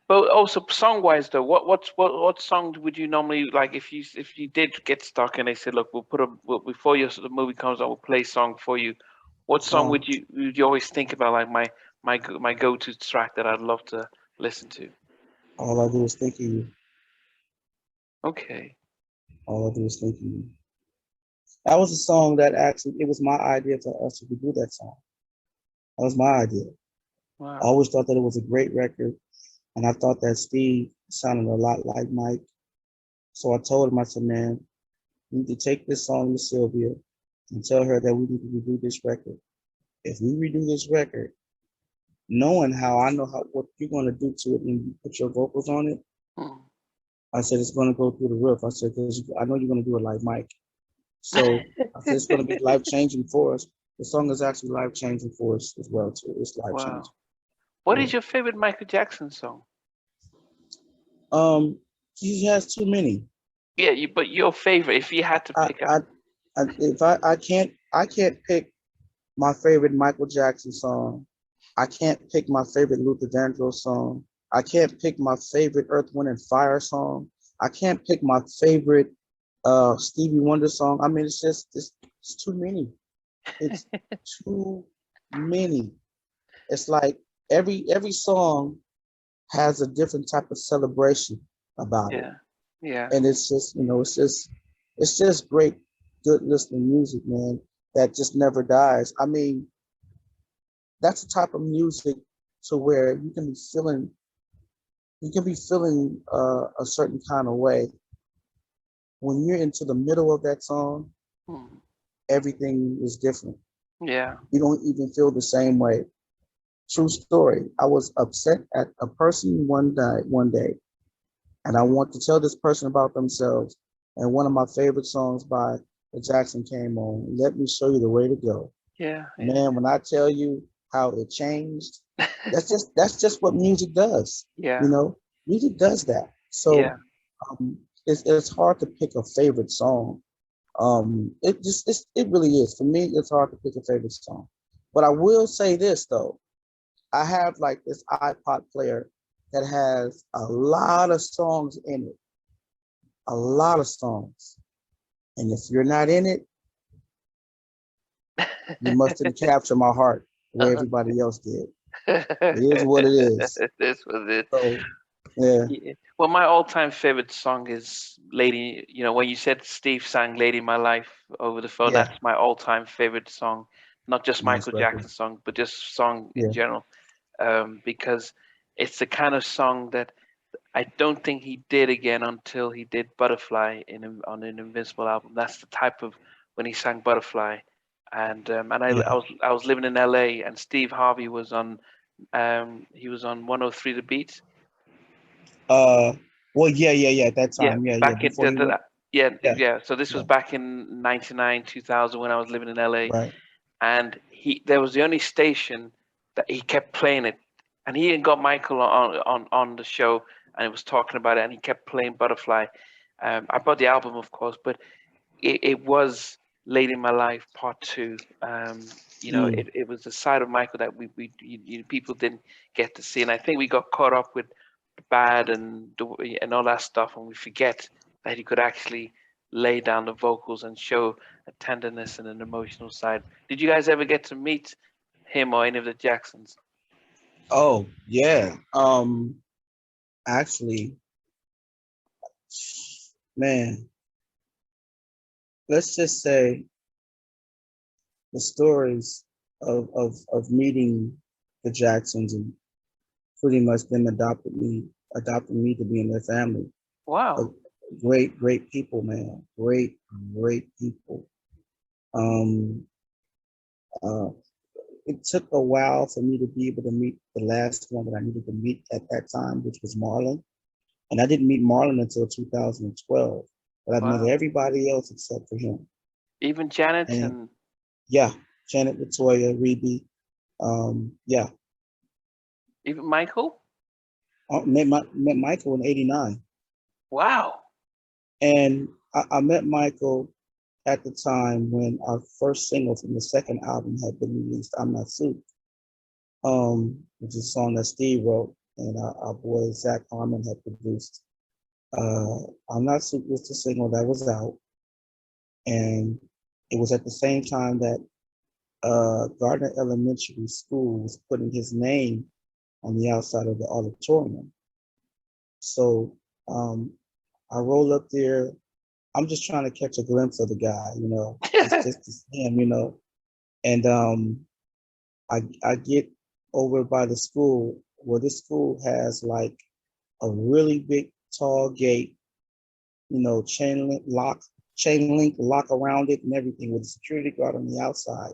But also song-wise though, what song would you normally like if you did get stuck and they said, look, before the movie comes out, we'll play a song for you. What song Song. would you always think about, like my go-to track that I'd love to listen to? All I do is think of you. Okay. All I do is think of you. That was a song that actually, it was my idea for us to do that song. That was my idea. I Wow. always thought that it was a great record, and I thought that Steve sounded a lot like Mike. So I told him, I said, man, we need to take this song to Sylvia and tell her that we need to redo this record. If we redo this record, knowing how I know what you're going to do to it when you put your vocals on it, Hmm. I said it's going to go through the roof. I said, because I know you're going to do it like Mike. So I said it's going to be life changing for us. The song is actually life changing for us as well too. It's life changing. Wow. What Yeah. is your favorite Michael Jackson song? He has too many. Yeah, but your favorite, if you had to I, pick I, up. if I can't pick my favorite Michael Jackson song. I can't pick my favorite Luther Vandross song. I can't pick my favorite Earth, Wind, and Fire song. I can't pick my favorite Stevie Wonder song. I mean, it's too many. It's too many. It's like every song has a different type of celebration about it, Yeah, yeah, and it's just it's just great, good listening music, man. That just never dies. I mean, that's the type of music to where you can be feeling a certain kind of way when you're into the middle of that song. hmm, Everything is different. yeah. You don't even feel the same way. True story. I was upset at a person one day, and I want to tell this person about themselves. And one of my favorite songs by the Jackson came on. Let me show you the way to go. Yeah, yeah, Man, when I tell you how it changed, that's just what music does. You yeah, know, music does that. yeah. So it's hard to pick a favorite song. It really is. For me, it's hard to pick a favorite song. But I will say this though, I have like this iPod player that has a lot of songs in it, a lot of songs. And if you're not in it, you must didn't capture my heart the way everybody else did. It is what it is. This was it. So yeah, Yeah. Well, my all-time favorite song is Lady, when you said Steve sang Lady in My Life over the phone, yeah, that's my all-time favorite song. Not just nice Michael record. Jackson song, but just song in Yeah, general. Because it's the kind of song that I don't think he did again until he did Butterfly on an Invincible album. That's the type of when he sang Butterfly, and yeah. I was living in LA, and Steve Harvey was on he was on 103 The Beat. Uh, well, yeah. At that Yeah, time, yeah. back in Before he went, yeah, yeah, yeah. So this was yeah, back in 99, 2000 when I was living in LA, right. and he there was the only station that he kept playing it, and he got Michael on the show, and he was talking about it, and he kept playing Butterfly. I bought the album, of course, but it was Late in My Life Part Two. Mm, It was a side of Michael that people didn't get to see, and I think we got caught up with Bad and all that stuff, and we forget that he could actually lay down the vocals and show a tenderness and an emotional side. Did you guys ever get to meet him or any of the Jacksons? oh, yeah. Actually, man, let's just say the stories of meeting the Jacksons and pretty much them adopting me to be in their family. Uh, Wow. great people, man. Great people. Um, uh, it took a while for me to be able to meet the last one that I needed to meet at that time, which was Marlon. And I didn't meet Marlon until 2012, but I've met Wow. everybody else except for him. Even Janet And and yeah, Janet, Latoya, Rebe, yeah. even Michael? Met Michael in '89, Wow. and I met Michael at the time when our first single from the second album had been released. I'm Not Suit. which is a song that Steve wrote and our boy Zach Harmon had produced. I'm Not Super was the single that was out, and it was at the same time that Gardner Elementary School was putting his name on the outside of the auditorium. So I roll up there. I'm just trying to catch a glimpse of the guy, just to see him, And I get over by the school where this school has like a really big tall gate, chain link lock around it and everything with a security guard on the outside.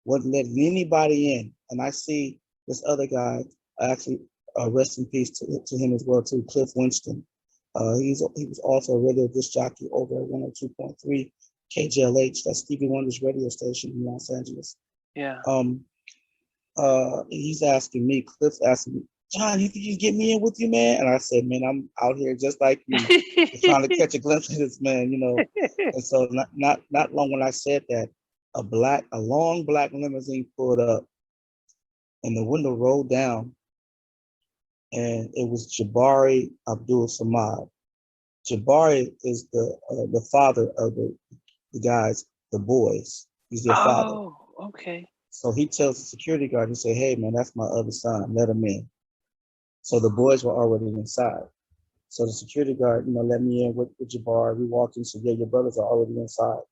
Wouldn't let anybody in. And I see this other guy, actually rest in peace to him as well too, Cliff Winston. He was also a radio disc jockey over at 102.3 KJLH, that's Stevie Wonder's radio station in Los Angeles. Yeah. He's asking me, Cliff's asking me, John, you think you can get me in with you, man? And I said, man, I'm out here just like you, trying to catch a glimpse of this man, And so not long when I said that, a long black limousine pulled up and the window rolled down, and it was Jabari Abdul Samad. Jabari is the father of the guys, the boys. He's their father. Oh, okay. So he tells the security guard, he said, hey man, that's my other son, let him in. So the boys were already inside. So the security guard, let me in with Jabari. We walked in, said, yeah, your brothers are already inside.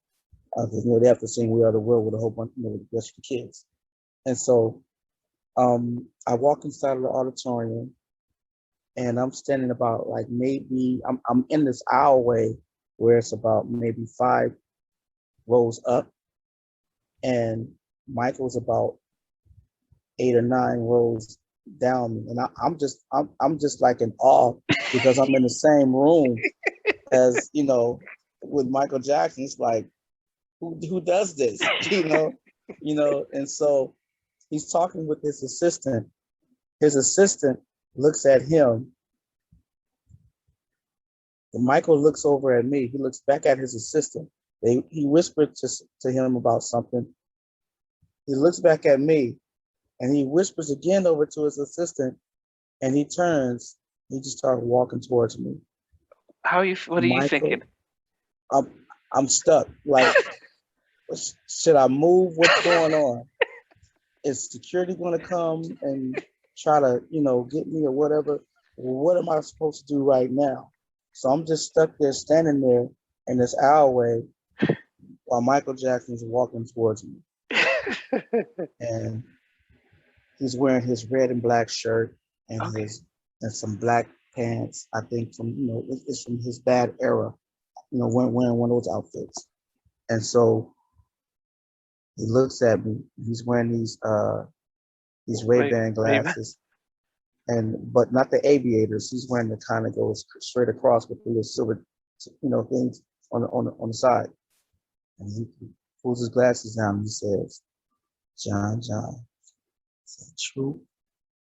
Because they have to sing We Are the World with a whole bunch, with the rest of the kids. And so I walk inside of the auditorium, and I'm standing about like maybe I'm in this aisleway where it's about maybe 5 rows up, and Michael's about 8 or 9 rows down me, and I'm just like in awe because I'm in the same room as with Michael Jackson. It's like, who does this, And so he's talking with his assistant. His assistant looks at him. And Michael looks over at me. He looks back at his assistant. He whispered to him about something. He looks back at me, and he whispers again over to his assistant, and he turns. He just started walking towards me. What are you thinking? I'm stuck. Like, should I move? What's going on? Is security going to come and try to, get me or whatever? What am I supposed to do right now? So I'm just stuck there, standing there in this alleyway while Michael Jackson's walking towards me. And he's wearing his red and black shirt and some black pants. I think it's from his bad era, wearing one of those outfits. And so he looks at me. He's wearing these Ray-Ban glasses, but not the aviators. He's wearing the kind that goes straight across with the little silver, things on the side. And he pulls his glasses down and he says, John, truth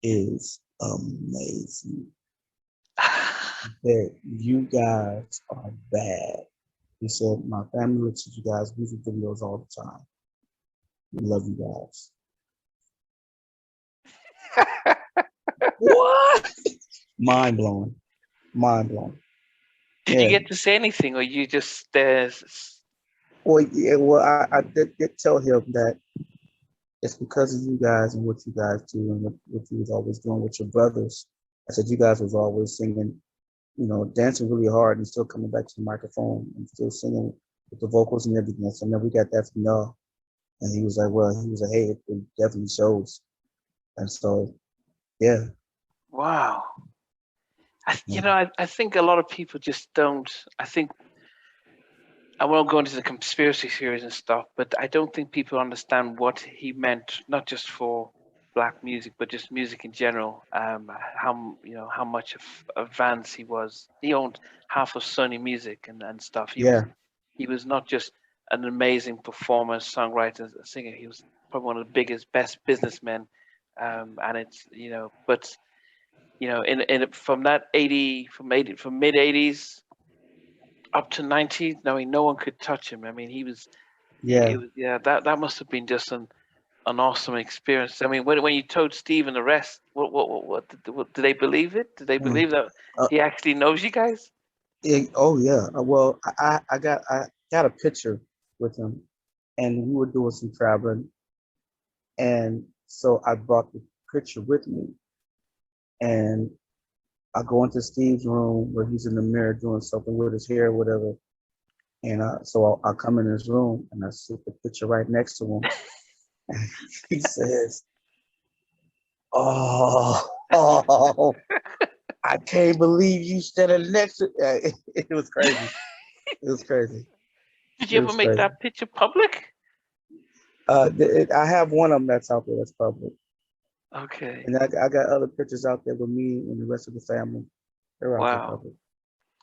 is amazing. That you guys are bad. He said, my family looks at you guys' music videos all the time. We love you guys. What? Mind blowing. Did you get to say anything, or you just Well, I did tell him that it's because of you guys and what you guys do and what you was always doing with your brothers. I said you guys was always singing, dancing really hard and still coming back to the microphone and still singing with the vocals and everything. So now we got that from y'all. And he was like, hey, it definitely shows. And so, yeah. Wow. I think a lot of people just don't. I won't go into the conspiracy theories and stuff, but I don't think people understand what he meant, not just for Black music, but just music in general. How much of advance he was. He owned half of Sony Music and stuff. He was not just an amazing performer, songwriter, singer. He was probably one of the biggest, best businessmen. And it's but from mid 80s up to 90s, no one could touch him. I mean, he was. Yeah. That must have been just an awesome experience. I mean, when you told Steve and the rest, what did they believe it? Did they Mm. believe that Uh, he actually knows you guys? oh yeah. Well, I got a picture with him, and we were doing some traveling, and so I brought the picture with me, and I go into Steve's room where he's in the mirror doing something with his hair, or whatever. And so I come in his room and I see the picture right next to him. And he says, "Oh, oh, I can't believe you standing next to." It was crazy. It was crazy. Did you It ever was make crazy. that picture public? I have one of them that's out there that's public, Okay. and I got other pictures out there with me and the rest of the family. They're out there Wow. public.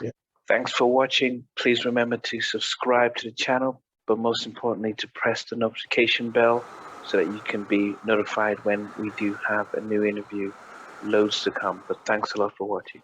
Yeah. Thanks for watching. Please remember to subscribe to the channel, but most importantly, to press the notification bell so that you can be notified when we do have a new interview. Loads to come, but thanks a lot for watching.